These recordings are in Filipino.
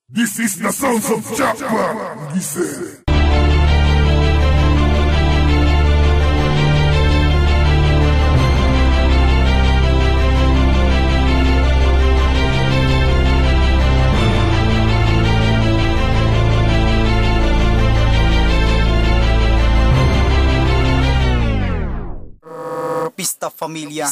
This is the sounds of Jackpot, listen. Pista Familia.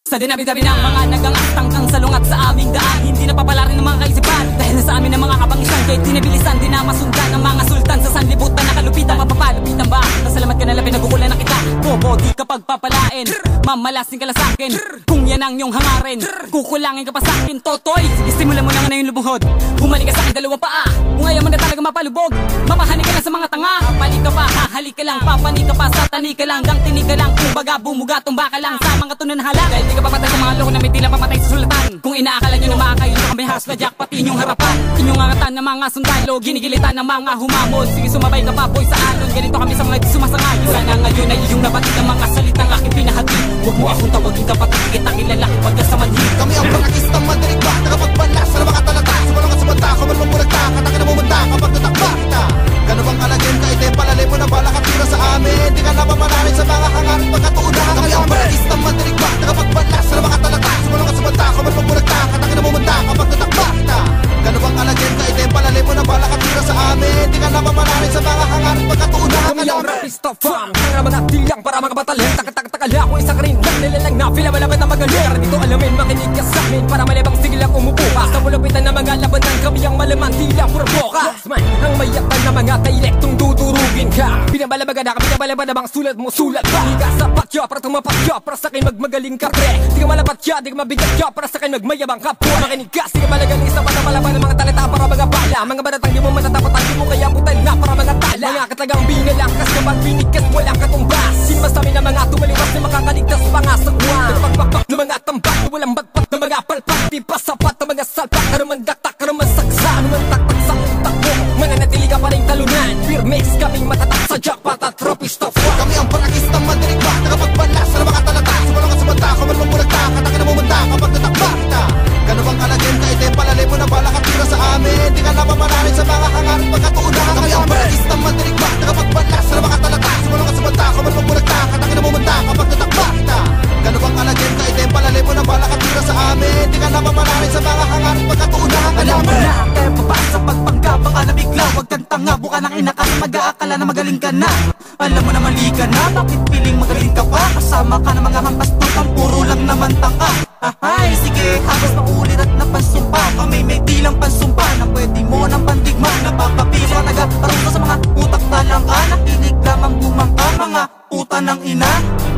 Sa dinabi-dabi ng mga nagangastang kang salungat sa aming daan, hindi napapala rin ng mga kaisipan dahil sa amin ng mga kabangisan. Kahit dinabilisan, di na masundan ng mga sultan sa sanlibutan na kalupitan. Mapapalupitan ba? Pasalamat ka na lang, pinagukulan na kita. Bobo, di ka pagpapalain, mamalasin ka lang sa'kin. Kung yan ang iyong hangarin, kukulangin ka pa sa'kin, Totoy. Sige, simulan mo na nga na yung lubunghod. Bumalik ka sa'kin dalawang paa. Kung ayaw mo na talaga mapalubog, mapahani ka lang sa mga tanga. Papalik ka pa, hahalik ka lang, papanik ka pa, satani ka lang, gang tinig ka lang. Kung baga bumuga, tumba ka lang sa mga tunan hala. Dahil di ka papatay sa mga loko na may tila papatay sa sulatan. Kung inaakala nyo na makakain na kami hasla jackpot inyong harapan. Inyong angatan ng mga sundalo, ginigilitan ng mga humamon. Sige, sumabay ka pa boy sa alon, ganito kami sa mga sumasangayon. Sana ngayon ay iyong nabatid ang mga salitang aking pinahati. Huwag mo akong tawagin kapatid, kita kilala pagka sa manhid. Kami ang pangakistang madirig ba, nakapagbalas sa mga talata. Sumalong at sumanta, kumalong mulagta, kataka na bumunda kapag natakba kita. Gano'n bang alagin ka, ite palalay mo na bala katira sa amin. Di ka napapalarin sa mga hangarin pagkatuunahan. Kami ang pangakistang madirig ba, nakapagbalas sa mga talata. Sumalong at sumanta, kumalong mulagta, kataka na bumunda kapag natakba kita. Gano'n bang alagin ka, ite palalay mo na bala katira sa amin. Di ka napapalarin sa mga hangarin pagkatuunahan. Kami ang rapista fam, kaya naman natilang para mga batalhin. Takal-takal ako isa ka rin lang, nilalang na pila malapit na magaling. Para dito alamin, makinig ka sa amin, para malibang sigilang umupo ka. Sa mulapitan ng mga labanan, kami ang malaman, tilang puro boka. Ang mayatan na mga dialektong dudurugin ka. Pinabalabaga na kami, pinabalabaga na bang sulat mo, sulat ba? Di ka sapat ya, para tumapat ya, para sa akin magmagaling ka pre. Di ka malapat ya, di ka mabigat ya, para sa akin magmayabang ka po. Makinig ka, di ka malagaling sa panamalabang ng mga talita para mga bala. Mga badatang di mo matatapatan, di mo kaya putal na para mga tala. Mga katagang binalangkas ka magbinikas, walang katumbas. Sinmasamin na mga tumaliwas na makakaligtas pa nga sa kuwan. Nagpagpakpak ng mga tambak, walang batpat ng mga palpak. Di pa sapat ng mga salpak, karuman daktak, karuman saksa, karuman taktak sa utak mo. Mananatili ka pa rin talunan, Firmex kaming matatak sa jackpot at rapista fam. Kami ang pangakistang madirig ba, nakapagbalas sa mga talata. Sumalong at sumanta, kumalong mulagta, kataka na bumunda kapag natakba kita. Gano'n bang alagin ka, ite palalay mo na bala katira sa amin. Di ka napapalarin sa mga hangarin pagkatuunahan. Kami ang pangakistang madirig ba, nakapagbalas sa mga talata. Sumalong at sumanta, kumalong mulagta, kataka na bumunda kapag natakba kita. Gano'n bang alagin ka, ite palalay mo na bala katira sa amin. Di ka napapalarin sa mga hangarin pagkatuunahan. Alam mo na, kaya papasa pagpangga, baka nabigla. Huwag kang tanga, buka ng inakas, mag-aakala na magaling ka na. Alam mo na mali ka na, bakit piling magaling ka pa? Kasama ka ng mga hampas tutang, puro lang naman tanga. Ahay, sige, habas maulit at napansumpa. Kami may tilang pansumpa, na pwede mo ng pandigma. Napapapila, nag-arong ka sa mga utak talang ka. Nakinig lamang bumangka, mga puta ng ina.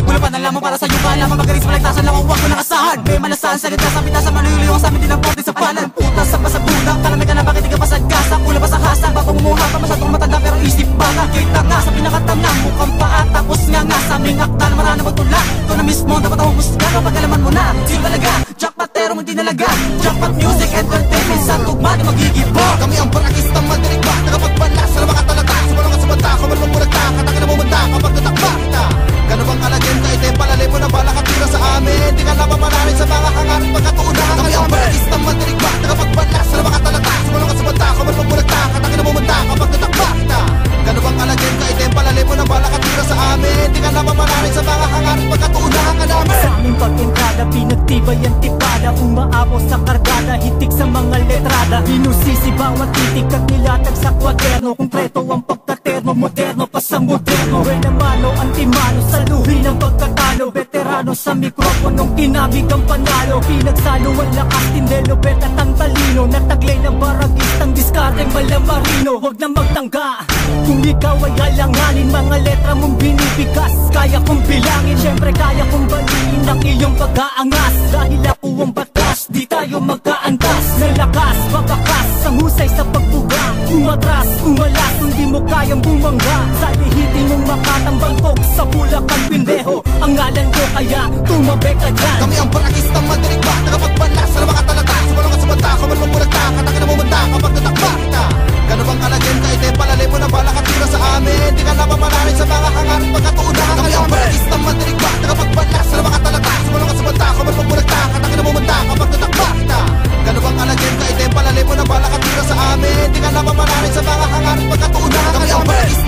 Wala pa nalaman para sa'yo ka lamang magaling sa malagtasan lang, huwag mo nakasahan. May malasahan sa litas, sa pitasan, maluluyong sa amin din ang porte sa palan. Puta sa pasabudak, kalamay ka na bakit di ka pasagkasa. Kula pa sa hasang, baka mumuha pa masyadong matanda pero isip baka. Kita nga sa pinakatanga, mukhang paa tapos nga sa aming akta na marana magtula. Ito na mismo, dapat ang humusga kapag alaman mo na. Sino talaga? Jackpotero mo dinalaga. Jackpot music, entertainment sa tugma di magigibo. Kami ang pangakistang madirig ba, nakapagbalas sa mga talata. Sumalong at sumanta, kumalong mulagta, kataka na bumunda kapag natakba kita. Gano'n bang alagin ka, ite palalay mo na bala katira sa amin. Di ka napapalarin sa mga hangarin pagkatuunahan. Kami ang pangakistang madirig ba, nakapagbalas sa mga talata. Sumalong at sumanta, kumalong mulagta, kataka na bumunda kapag natakba kita. Gano'n bang alagin ka, ite palalay mo na bala katira sa amin. Di ka napapalarin sa mga hangarin pagkatuunahan ka namin. Sa aming pag-entrada, pinagtibay ang tipada. Umaabot sa kargada, hitik sa mga letrada. Inusisi bawat titik at nilatag sa kwaderno. Kumpleto ang pagkaterno, moderno pa sa moderno. Buena mano, antimano, saluhin ang pagkatalo. Veterano sa mikroponong tinabig ang panalo. Pinagsalo ang lakas, tindelo, bet at ang talino. Nataglay ng baragistang diskardeng malamarino. Huwag na magtangga kung ikaw ay alanganin. Mga letra mong binibigas, kaya kong bilangin. Siyempre kaya kong baliin ang iyong pag-aangas. Dahil ako ang batas, di tayo magkaantas. Nalakas, pagkakas, ang husay sa pagbuga. Umatras, umalas, hindi mo kayang bumangga. Sa lihitin mong makatambangkok sa Bulacan, pindeho. Ang ngalan ko kaya tumabi ka dyan. Kami ang pangakistang madirig ba, nakapagbalas sa mga talata. Sumalong at sumanta, kumalong mulagta, kataka na bumunda kapag natakba kita. Gano'n bang alagin ka, ite palalay mo na bala katira sa amin. Di ka napapalarin sa mga hangarin pagkatuunahan. Kami ang pangakistang madirig ba, nakapagbalas sa mga talata. Sumalong at sumanta, kumalong mulagta, kataka na bumunda kapag natakba kita. Gano'n bang alagin ka, ite palalay mo na bala napapalarin sa mga hangarin pagkatuunahan. Kami ang paradis